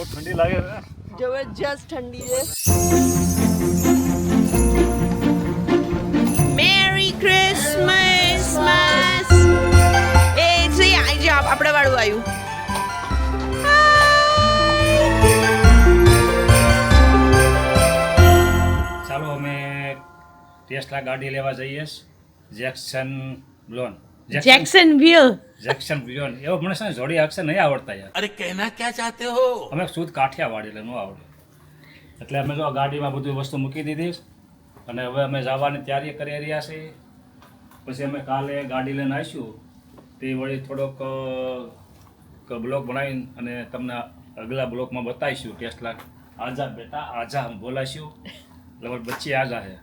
બહુ ઠંડી લાગે છે. જબરજસ્ત ઠંડી છે. Merry Christmas. એ છે આજે આપણે વાળું આવ્યું. ચાલો અમે ટેસ્લા ગાડી લેવા જઈએ જેક્સન વ્લોન. જેક્સન વ્લોન એવો મને છે ને જોડી અક્ષર નહીં આવડતા યાર. अरे कहना क्या चाहते हो? અમે શુદ્ધ કાઠિયાવાડી એટલે ન આવડે. એટલે અમે જો ગાડીમાં બધું વસ્તુ મૂકી દીધી અને હવે અમે જવાની તૈયારી કરી રહ્યા છીએ. પછી અમે કાલે ગાડી લઈને આવીશું તે વળી થોડોક બ્લોગ બનાવીને અને તમને અગલા બ્લોગમાં બતાવીશું. ટેસ્લા આજા બેટા આજા हम બોલાવીશું એટલે મારી બચ્ચી આજા છે.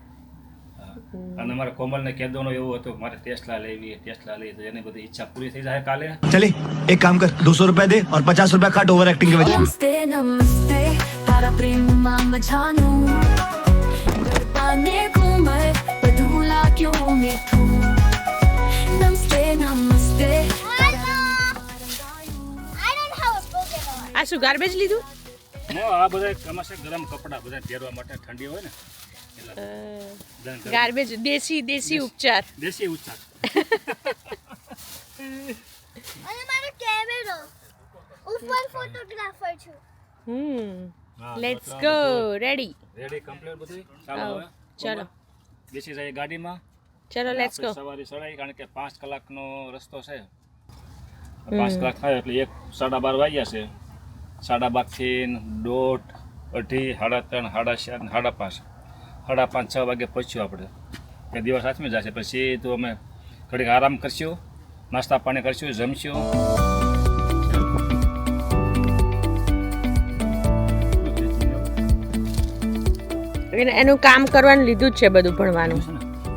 અને અમારા કોમલને કહેવાનું એવું હતું મારે ટેસ્લા લેવી તો એની બધી ઈચ્છા પૂરી થઈ જાય કાલે. चले एक काम कर 200 रुपए दे और 50 रुपए काट ओवर एक्टिंग के वजह नमस्ते नमस्ते तारा प्रेम मैं जानू पाने को मैं बदूला क्यों मैं तू नमस्ते नमस्ते આ શું ગાર્બેજ લીધું? આ બધા કમાશે ગરમ કપડા બધા પહેરવા માટે ઠંડી હોય ને એટલે ગાર્બેજ દેશી ઉપચાર. દેશી ઉચ્ચાર. અને મારો કેમેરો ઉપર ફોટોગ્રાફર છું. Let's go. રેડી કમ્પ્લીટ બધું. ચાલો હવે ચલો બેસી જાય ગાડીમાં. ચલો લેટ્સ ગો. સવારે સડાઈ કારણ કે 5 કલાકનો રસ્તો છે. 5 કલાક થાય એટલે 12:30 વાગ્યા છે. 12:30 થી 1:30, 2:30, 3:30, 4:30, 5:30, 6 વાગે પહોંચ્યું આપણે. એ દિવસ હાથમાં જશે. પછી તો અમે ઘડીક આરામ કરશું, નાસ્તા પાણી કરશું, જમશું. એનું કામ કરવાનું લીધું જ છે બધું ભણવાનું.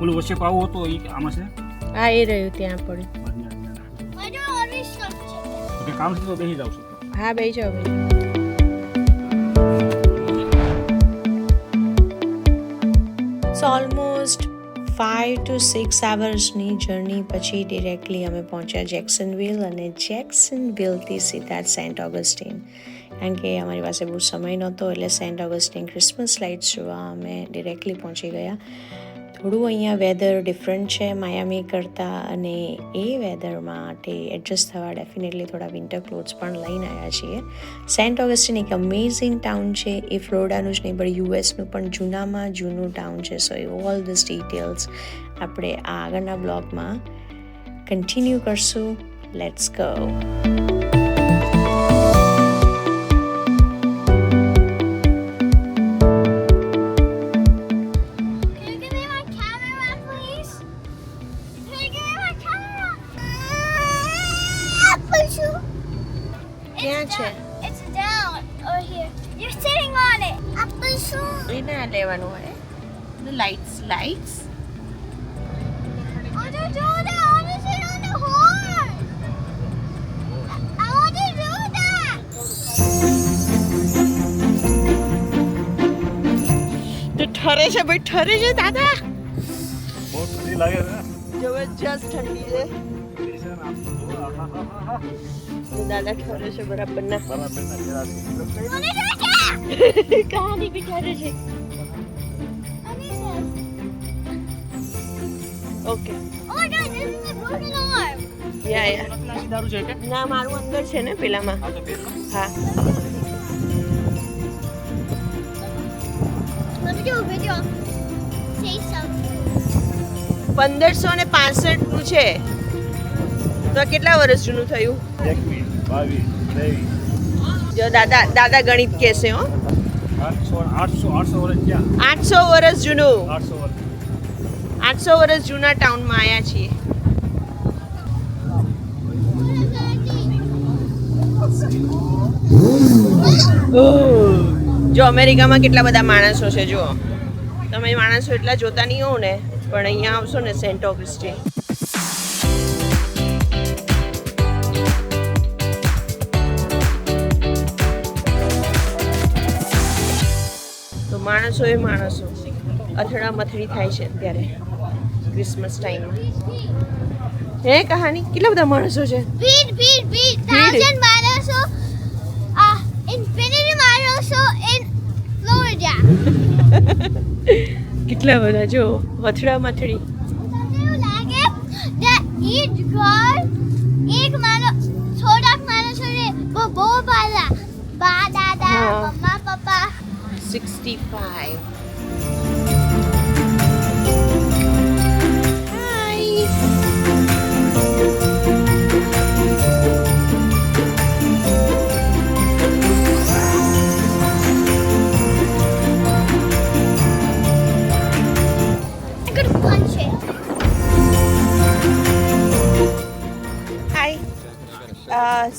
પેલું વચ્ચે આવું હતું એ આમાં છે. હા એ રહ્યું ત્યાં પડ્યું. મારો ઓરેન્જ શર્ટ છે. તો કામ છે તો બેસી જાવ છું. હા બેસી જાઓ ભાઈ. સો ઓલમોસ્ટ 5 to 6 hours-ની જર્ની પછી ડિરેક્ટલી અમે પહોંચ્યા જેક્સનવિલ અને જેક્સનવિલથી સીધા સેન્ટ ઓગસ્ટિન. કારણ કે અમારી પાસે બહુ સમય નહોતો એટલે સેન્ટ ઓગસ્ટિન ક્રિસમસ લાઇટ્સ જોવા અમે ડિરેક્ટલી પહોંચી ગયા. થોડું અહીંયા વેધર ડિફરન્ટ છે માયામી કરતાં અને એ વેધર માટે એડજસ્ટ થવા ડેફિનેટલી થોડા વિન્ટર ક્લોથ્સ પણ લઈને આવ્યા છીએ. સેન્ટ ઓગસ્ટિન એક અમેઝિંગ ટાઉન છે. એ ફ્લોરિડાનું જ નહીં પણ યુએસનું પણ જૂનામાં જૂનું ટાઉન છે. સો ઓલ ધીસ ડિટેલ્સ આપણે આ આગળના બ્લોગમાં કન્ટિન્યુ કરશું. Let's go. Can you give me my camera, please? Can you give me my camera? Apple shoe. ક્યાં છે? It's down over here. You're sitting on it. Apple shoe. એ ના લેવાનું હોય. Lights. I want to do that. I want to sit on the horn. I want to do that. તો ઠરે છે ભાઈ, ઠરે છે દાદા. બહુ ઠંડી લાગે છે. જબરજસ્ત ઠંડી છે. દાદા ઠરે છે બરાબર ના. કહાની બી ઠરે છે. Okay Oh my god, this is a broken arm. યા ના મારું અંદર છે ને પેલામાં. હા Let me do a video. Say something. 1565 નું છે તો કેટલા વર્ષ જૂનું થયું? 21, 22, 23. જો દાદા ગણિત કહેશે હો. 800 વર્ષ ક્યાં? 800 વર્ષ જૂનું. 800 વર્ષ. 800 વર્ષ જૂના ટાઉનમાં આવ્યા છીએ. જો અમેરિકામાં કેટલા બધા માણસો છે. જો તમે માણસો એટલા જોતા નહીં હોવ ને પણ અહીંયા આવશો ને સેન્ટ ઓગસ્ટિન તો માણસો અથડા મથડી થાય છે અત્યારે ક્રિસમસ ટાઈમમાં. હે કહાની કેટલા બધા માણસો છે. Beat. 1,000 માણસો. Infinity in Florida. કેટલા બધા જો વથડા મથડી. તમને એવું લાગે કે each ઘર એક થોડાક માણસો રે બહુ ભાલા બા દાદા હા. મમ્મા પપ્પા 65. I'm gonna punch it. Hi.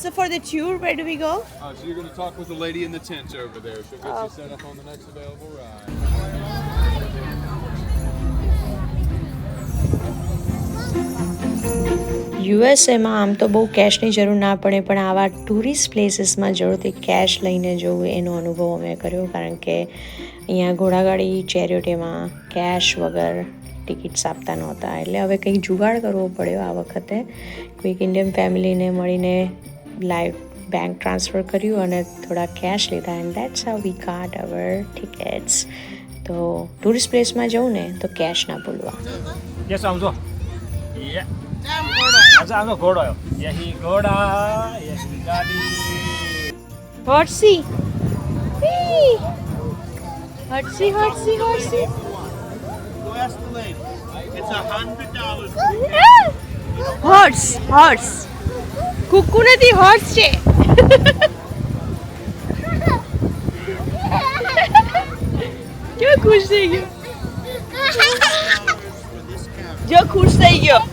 So for the tour, where do we go? So you're going to talk with the lady in the tent over there. She'll get you set up on the next available ride. યુએસએમાં આમ તો બહુ કેશની જરૂર ના પડે પણ આવા tourist પ્લેસીસમાં જરૂરથી cache લઈને જવું એનો અનુભવ અમે કર્યો કારણ કે અહીંયા ઘોડાગાડી ચેરિયોટેમાં કેશ વગર ટિકિટ્સ આપતા નહોતા એટલે હવે કંઈક જુગાડ કરવો પડ્યો આ વખતે કોઈક ઇન્ડિયન ફેમિલીને મળીને લાઈવ બેંક ટ્રાન્સફર કર્યું અને થોડા કેશ લીધા and that's how we got our tickets તો ટુરિસ્ટ પ્લેસમાં જવું ને તો કેશ ના ભૂલવા. યસ સમજો આમનો ઘોડો આવ્યો યહી ઘોડા યહી ગાડી. હોર્સી હોર્સી હોર્સી હોર્સી હોર્સ હોર્સ કુકુ નથી હોર્સ છે. કેવો ખુશ થઈ ગયો જો ખુશ થઈ ગયો.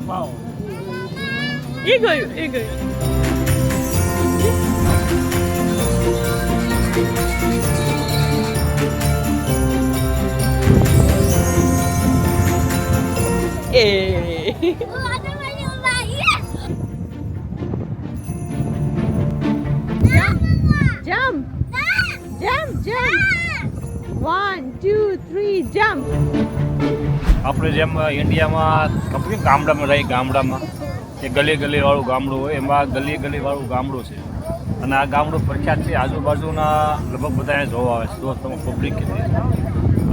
વાવ એ ગયું એ ગયું. એ jump jump jump 1 2 3 jump. આપણે જેમ ઇન્ડિયામાં કંપની ગામડામાં રહી ગામડામાં એ ગલી ગલીવાળું ગામડું હોય એમાં ગલીવાળું ગામડું છે અને આ ગામડું પ્રખ્યાત છે આજુબાજુના લગભગ બધા અહીંયા જોવા આવે છે દોસ્તોમાં પબ્લિક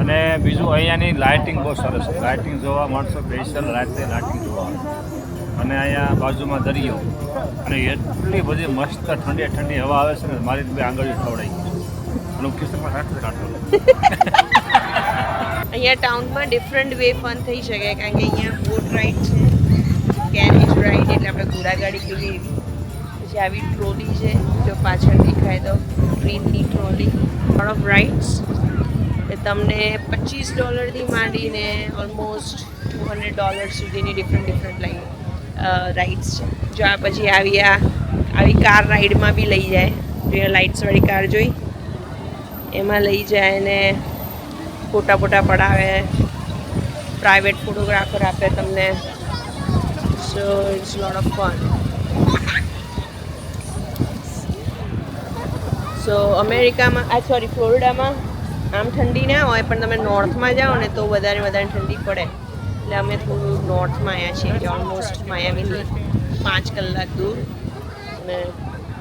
અને બીજું અહીંયાની લાઇટિંગ બહુ સરસ છે. લાઇટિંગ જોવા માણસો સ્પેશિયલ રાતે લાઇટિંગ જોવા આવે અને અહીંયા બાજુમાં દરિયો અને એટલી બધી મસ્ત ઠંડી હવા આવે છે ને મારી બે આંગળીઓ ખવડાઈ ગઈ અને હું કિસ્સામાં સાથે કાઢતો. અહીંયા ટાઉનમાં ડિફરન્ટ વે ફન થઈ શકે કારણ કે અહીંયા બોટ રાઈડ છે કેરેજ રાઈડ એટલે આપણે ઘોડાગાડી કહીએ એવી પછી આવી ટ્રોલી છે જો પાછળ દેખાય તો ટ્રેનની ટ્રોલી લોટ ઓફ રાઇડ્સ એ તમને $25 માંડીને ઓલમોસ્ટ $200 સુધીની ડિફરન્ટ રાઇડ્સ છે. જો આ પછી આવી કાર રાઈડમાં બી લઈ જાય જો લાઇટ્સવાળી કાર જોઈ એમાં લઈ જાય ને ફોટા પડાવે પ્રાઇવેટ ફોટોગ્રાફર આપે તમને so it's lot of fun. So અમેરિકામાં ફ્લોરિડામાં આમ ઠંડી ના હોય પણ તમે નોર્થમાં જાઓ ને તો વધારે ઠંડી પડે એટલે અમે થોડું નોર્થમાં આવ્યા છીએ ઓલમોસ્ટ માયામીની 5 કલાક દૂર અને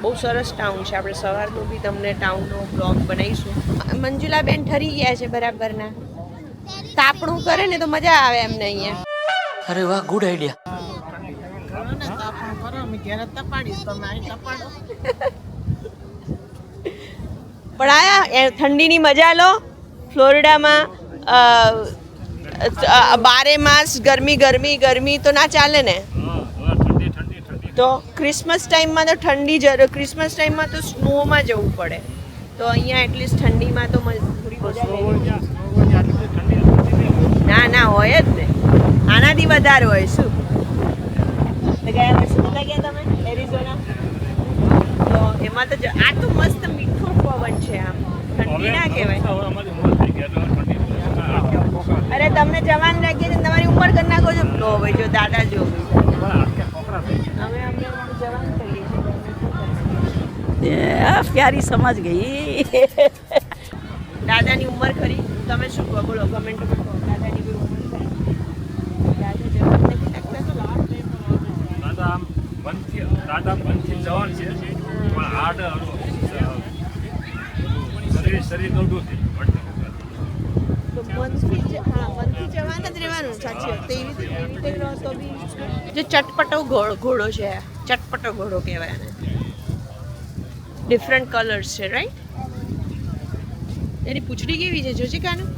બહુ સરસ ટાઉન છે. આપણે સવારનું બી તમને ટાઉનનો બ્લોગ બનાવીશું. મંજુલાબેન ઠરી ગયા છે બરાબરના તાપણું કરે ને તો મજા આવે એમને અહીંયા. અરે વાહ ગુડ આઈડિયા. પણ આયા ઠંડીની મજા લો. ફ્લોરિડામાં 12 માસ ગરમી તો ના ચાલે ને. તો ક્રિસમસ ટાઈમમાં તો ક્રિસમસ ટાઈમમાં તો સ્નોમાં જવું પડે તો અહીંયા એટલીસ્ટ ઠંડીમાં તો થોડી મજા ના હોય જ ને આનાથી વધારે હોય શું. ગયા વર્ષે નતા ગયા તમે એરિઝોના તો એમાં તો આ તો મસ્ત મીઠો પવન છે આમ ઠંડી ના કહેવાય. અરે તમને જવાન લાગીએ ને તમારી ઉંમર કરી નાખો છો. લો ભાઈ જો દાદા જો પ્યારી સમજ ગઈ. દાદાની ઉંમર ખરી તમે શું કહો બોલો કમેન્ટ કહો દાદાની કોઈ ઉંમર ખરી દાદા જવાન નથી લાગતા. દાદા આમ વનથી ટાટા વનથી જવાનું છે પણ હાર્ડ શરીર ગૌડું છે તો મનથી જવાના જ રહેવાનું સાચી વાત. તો એવી રીતે રહો તો બી જે ચટપટો ઘોડો છે, ચટપટો ઘોડો કહેવાય આને. ડિફરન્ટ કલર્સ છે, રાઈટ? એની પૂંછડી કેવી છે જોજે કાનું.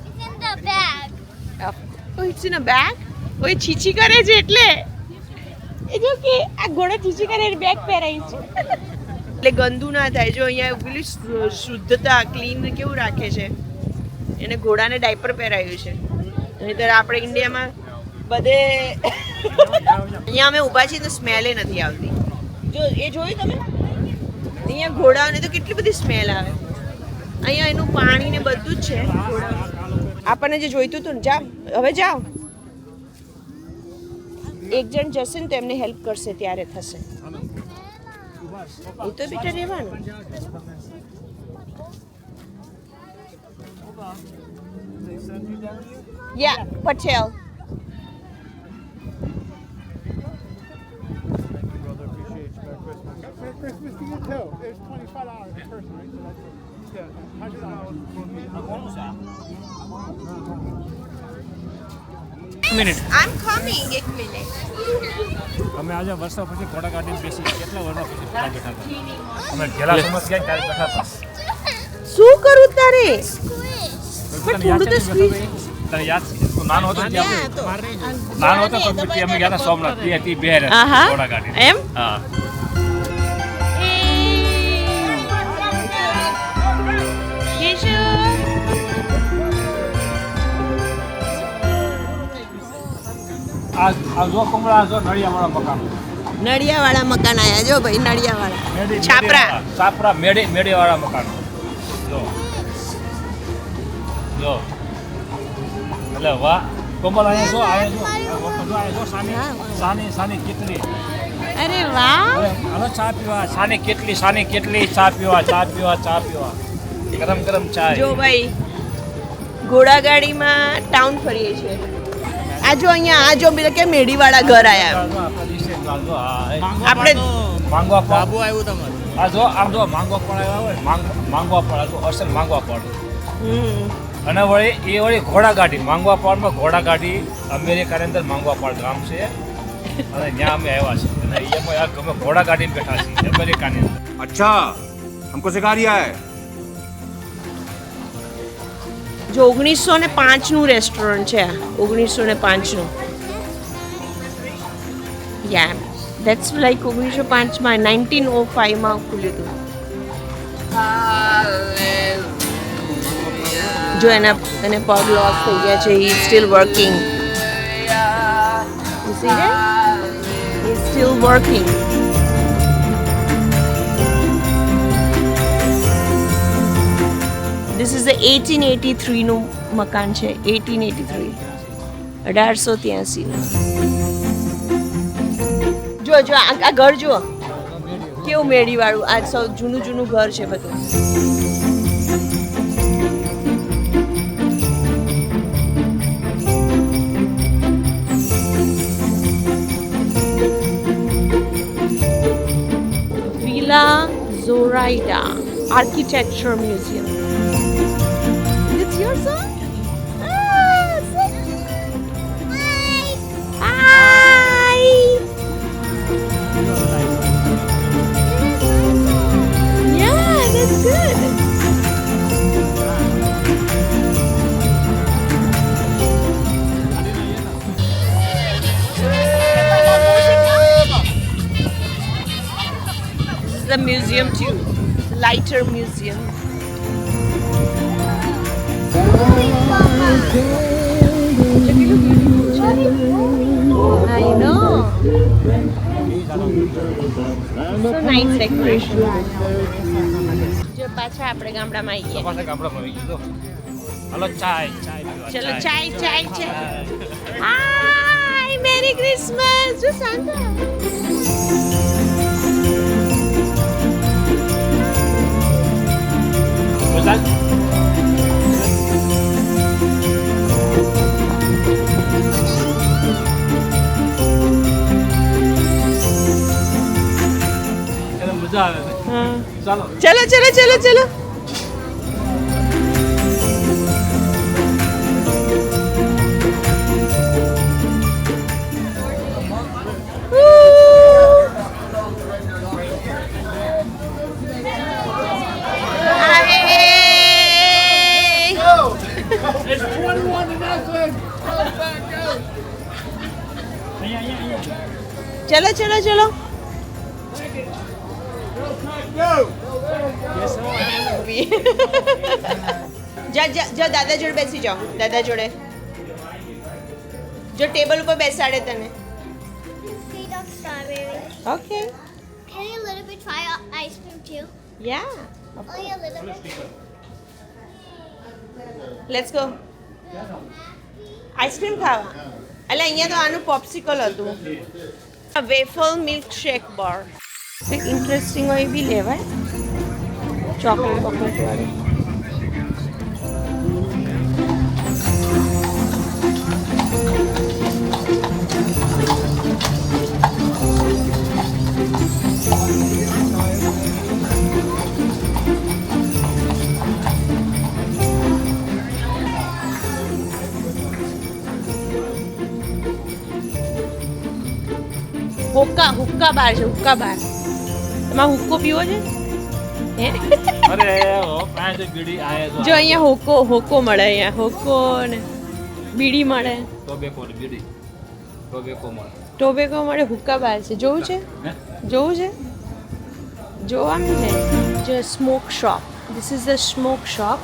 It's in the bag. Oh, it's in a bag? ઓય છીછી કરે છે એટલે એ જો કે આ ઘોડો છીછી કરે એટલે બેગ પહેરાય છે એટલે ગંદુ ના થાય. જો અહીંયા પેલી શુદ્ધતા ક્લીન કેવું રાખે છે, એને ઘોડાને ડાયપર પહેરાયું છે. નહીંતર આપણે ઇન્ડિયામાં બધે અહીંયા અમે ઊભા છીએ તો સ્મેલે નથી આવતી. જો એ જોયું તમે, અહીંયા ઘોડાઓને તો કેટલી બધી સ્મેલ આવે. અહીંયા એનું પાણી ને બધું જ છે ઘોડાઓનું. આપણને જે જોઈતું હતું ને, જા હવે જાઓ. એક જણ જશે ને તો એમને હેલ્પ કરશે ત્યારે થશે. એ તો બેટા રહેવાનું. યા Patel. Merry Christmas to you too. It's $25 per person, right? So that's minute I am coming. એક મિનિટ. અમે આજે વર્ષો પછી ઘોડા ગાડીમાં બેસી કેટલા વર્ષો પછી ઘોડા બેઠા હતા. અમે ગેલા સમજ ગયા ત્યારે બેઠા હતા. શું કરું તારે? તને થોડું તો સ્પીડ. તને યાદ છે તું નાનો હતો ત્યારે નાનો હતો તો પછી અમે ગયા હતા સોમનાથ થી બે આહા. ઘોડા ગાડી એમ? હા આ જો કમળા જો નળિયાવાળા મકાન નડિયાવાળા મકાન આયા જો ભાઈ, નડિયાવાળા છાપરા. છાપરા મેડેવાળા મકાન જો જો એટલે વાહ કોમલ અહીંયા જો સાની કેટલી અરે વાહ. હાલો ચા પીવા સાની કેટલી ચા પીવા ગરમ ગરમ ચા જો ભાઈ ઘોડાગાડીમાં ટાઉન ફરીએ છીએ. આ જો અહીંયા આ જો પેલા કે મેડીવાળા ઘર આયા. આપણે માંગવા બાબુ આવ્યું તમારે આ જો આમ જો માંગવા પણ આવ્યા હોય માંગવા પણ જો અસલ માંગવા પણ અને વળી એ વળી ઘોડાગાડી માંગવા પાડમાં ઘોડાગાડી અમેરિકાની અંદર માંગવા પાડ ગામ છે અને ત્યાં અમે આવ્યા છીએ અને એમાં અમે ઘોડાગાડી બેઠા છીએ અમેરિકાની અંદર. अच्छा हमको सिखा रिया है જો 1905નું રેસ્ટોરન્ટ છે આ. 1905નું. યા ધેટ્સ લાઈક 1905માં 1905માં ખુલ્યું હતું. જો એને પગ લોસ થઈ ગયા છે. He still working. You see that? He still working. This is the 1883 નું મકાન છે. 1883 1883 નું. જો જો આ ઘર જુઓ કેવું મેડી વાળું. આ સૌ જૂનું ઘર છે બધું. Villa Zoraida architecture museum. It's your song? Ah, so cute. Hi. Yeah, that's good. This is the museum too. The lighter museum. I know. So nice decoration. જો પાછા આપણે ગામડામાં આવી ગયા. પાછા ગામડામાં આવી ગયો હાલો ચાય પીવા ચલો ચાય. હાય મેરી ક્રિસમસ. જો સાંતા. બધા મજા આવે છે હા ચાલો ચલો ચલો ચલો ચલો ચલો ચલો ચલો જા જા જા દાદા જોડે બેસી જાઓ દાદા જોડે જો ટેબલ ઉપર બેસાડે તને Seed of strawberry. Okay Can you a little bit try ice cream too? Yeah Only a little bit. Let's go ice cream ખાવા એટલે અહીંયા તો આનું પોપ્સિકલ હતું વેફલ મિલ્ક શેક બાર કંઈક ઇન્ટરેસ્ટિંગ હોય એ બી લેવાય ચોકલેટ બોકલેટ વાળી હુક્કા બાર છે હુક્કા બાર તમારે હુક્કો પીવો છે હે અરે ઓ પાંચ બીડી આયા જો અહીંયા હોકો મળે અહીંયા હોકો ને બીડી મળે ટોબેકો ને બીડી ટોબેકો મળે ટોબેકો મળે હુક્કા બાર છે જોવું છે હે જોવું છે જોવાનું છે જો smoke shop this is the smoke shop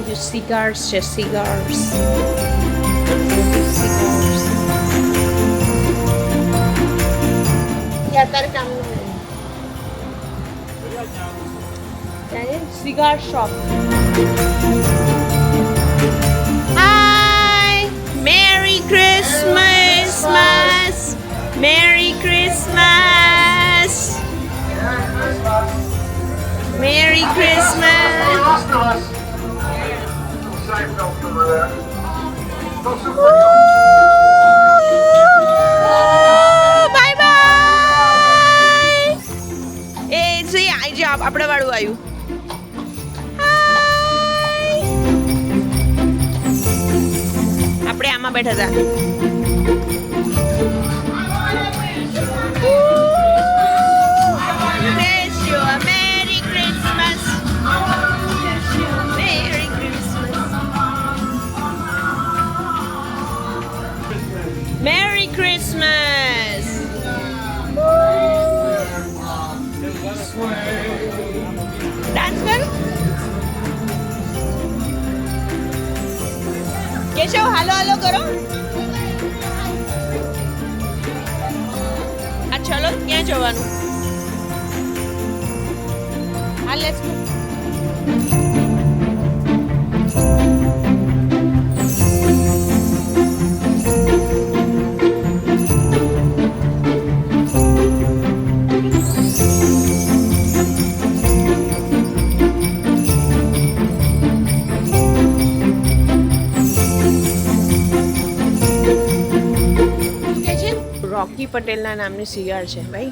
જો સિગાર્સ છે સિગાર્સ અત્યારે કામનું cigar shop hi merry Christmas merry Christmas merry Christmas bye bye એ જોઈ આઈ જા આપણે વાળું આવ્યું આપણે આમાં બેઠા હતા Wish you a Merry Christmas. Wish you a Merry Christmas. Merry Christmas. Dance करो કેશવ હાલો હાલો કરો આ ચલો ક્યાં જવાનું હા લેટ્સ ગો રોકી પટેલના નામની સિગાર છે ભાઈ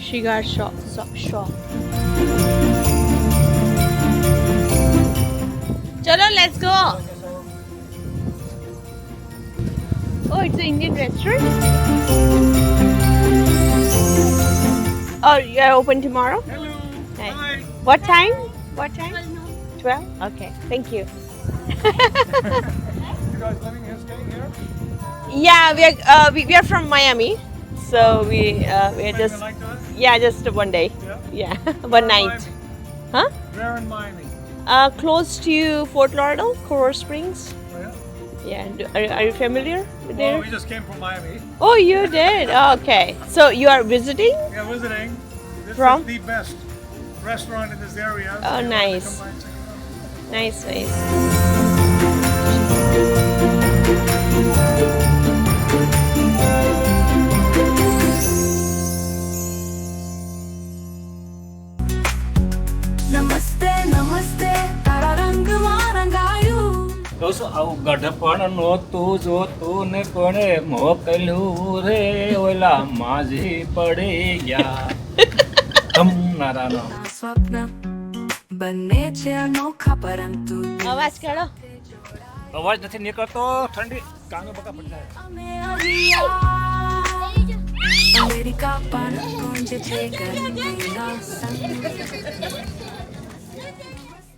સિગાર શોપ ચલો let's go Oh, it's an Indian restaurant? Oh, you are open tomorrow? Hello. Hi. Hi. What time? What time? 12? Okay, thank you. You guys living here, staying here? Yeah, we are from Miami, so we are just Like that? just one day. Yeah. Yeah, one night. Huh? Where in Miami? Close to Fort Lauderdale, Coral Springs. Oh, yeah. Yeah, are you familiar with Well, there? we just came from Miami. Oh, you did. Oh, okay, so you are visiting? Yeah, visiting. This From? is the best restaurant in this area. Oh, So you nice. come by and check it out. Nice, nice. નમસ્તે નમસ્તે તારા રંગમાં રંગાયું તો તો શું આવું ગઢપણ નહોતું જોતું ને કોણે મોકલ્યું રે ઓલા માજી પડી ગયા ધમનારાનો સ્વપ્ન બને છે અનોખા પરંતુ અવાજ કાઢો. અવાજ નથી નીકળતો ઠંડી કાંગો બકા પડી જાય અમે અમેરિકા પર પહોંચે છે ગરમીના સંગ